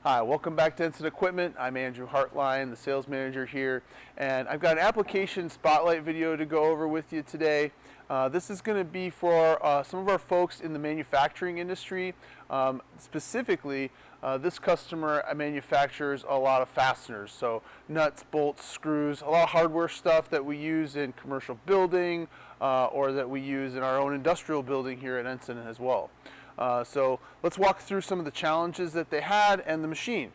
Hi, welcome back to Instant Equipment. I'm Andrew Hartline, the sales manager here, and I've got an application spotlight video to go over with you today. This is going to be for some of our folks in the manufacturing industry. Specifically, this customer manufactures a lot of fasteners, so nuts, bolts, screws, a lot of hardware stuff that we use in commercial building or that we use in our own industrial building here at Ensign as well. So let's walk through some of the challenges that they had and the machine.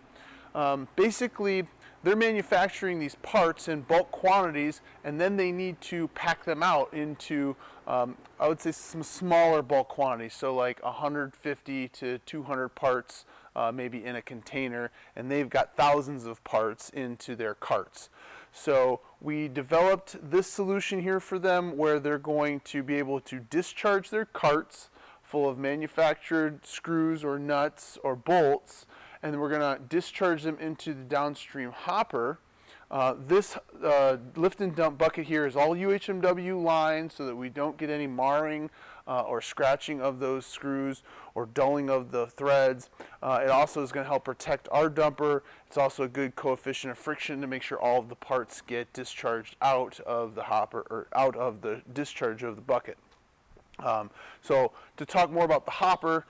Basically, they're manufacturing these parts in bulk quantities, and then they need to pack them out into, I would say, some smaller bulk quantities, so like 150 to 200 parts maybe in a container, and they've got thousands of parts into their carts. So we developed this solution here for them where they're going to be able to discharge their carts full of manufactured screws or nuts or bolts, and then we're going to discharge them into the downstream hopper. This lift and dump bucket here is all UHMW lined so that we don't get any marring or scratching of those screws or dulling of the threads. It also is going to help protect our dumper. It's also a good coefficient of friction to make sure all of the parts get discharged out of the hopper or out of the discharge of the bucket. So to talk more about the hopper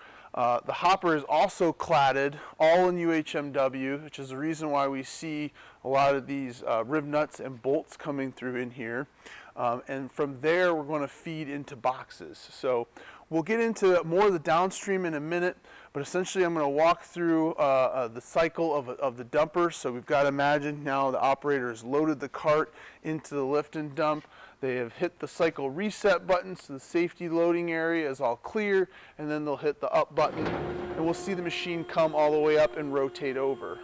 is also cladded all in UHMW, which is the reason why we see a lot of these rib nuts and bolts coming through in here. And from there we're going to feed into boxes. So we'll get into more of the downstream in a minute, but essentially I'm going to walk through the cycle of the dumper. So we've got to imagine now the operator has loaded the cart into the lift and dump. They have hit the cycle reset button, so the safety loading area is all clear, and then they'll hit the up button, and we'll see the machine come all the way up and rotate over.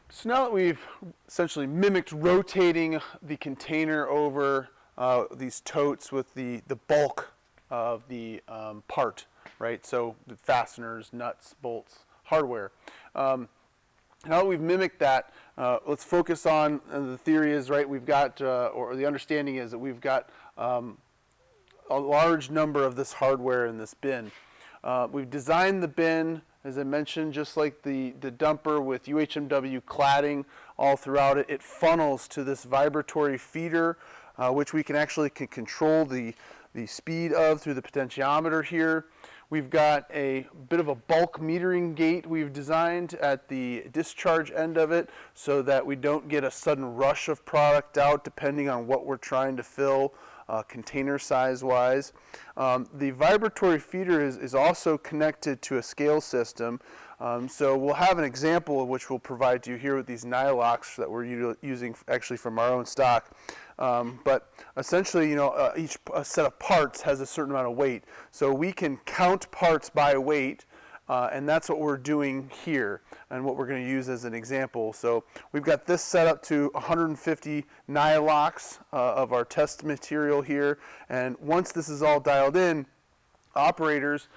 So now that we've essentially mimicked rotating the container over these totes with the bulk of the part, right? So the fasteners, nuts, bolts, hardware. Now that we've mimicked that, let's focus on the theory is, right, we've got, or the understanding is that we've got a large number of this hardware in this bin. We've designed the bin, as I mentioned, just like the dumper with UHMW cladding all throughout it. It funnels to this vibratory feeder, which we can actually control the speed of through the potentiometer here. We've got a bit of a bulk metering gate we've designed at the discharge end of it so that we don't get a sudden rush of product out depending on what we're trying to fill container size wise. The vibratory feeder is also connected to a scale system. So we'll have an example of which we'll provide to you here with these nylocks that we're using actually from our own stock. But essentially, each set of parts has a certain amount of weight. So we can count parts by weight, and that's what we're doing here and what we're going to use as an example. So we've got this set up to 150 nylocks of our test material here. And once this is all dialed in, operators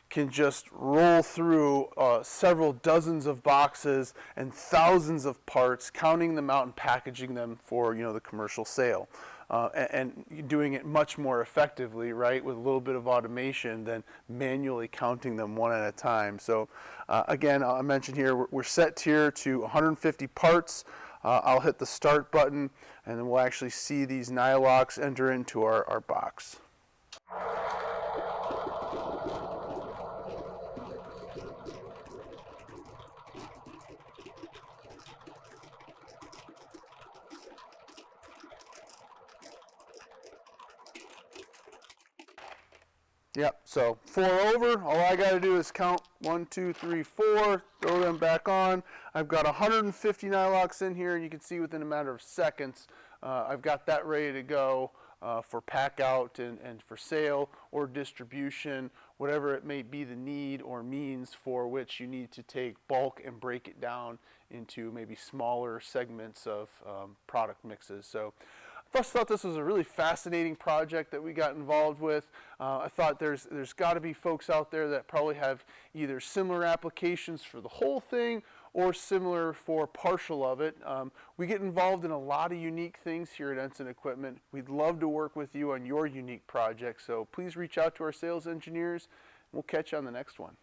can just roll through several dozens of boxes and thousands of parts, counting them out and packaging them for the commercial sale, and doing it much more effectively, right, with a little bit of automation than manually counting them one at a time. So again, I'll mention here we're set here to 150 parts. I'll hit the start button, and then we'll actually see these nylocks enter into our box. Yep, so 4 over, all I got to do is count 1, 2, 3, 4, throw them back on. I've got 150 nylocks in here, and you can see within a matter of seconds, I've got that ready to go for pack out and for sale or distribution, whatever it may be the need or means for which you need to take bulk and break it down into maybe smaller segments of product mixes. So I just thought this was a really fascinating project that we got involved with. I thought there's got to be folks out there that probably have either similar applications for the whole thing or similar for partial of it. We get involved in a lot of unique things here at Ensign Equipment. We'd love to work with you on your unique project, so please reach out to our sales engineers. We'll catch you on the next one.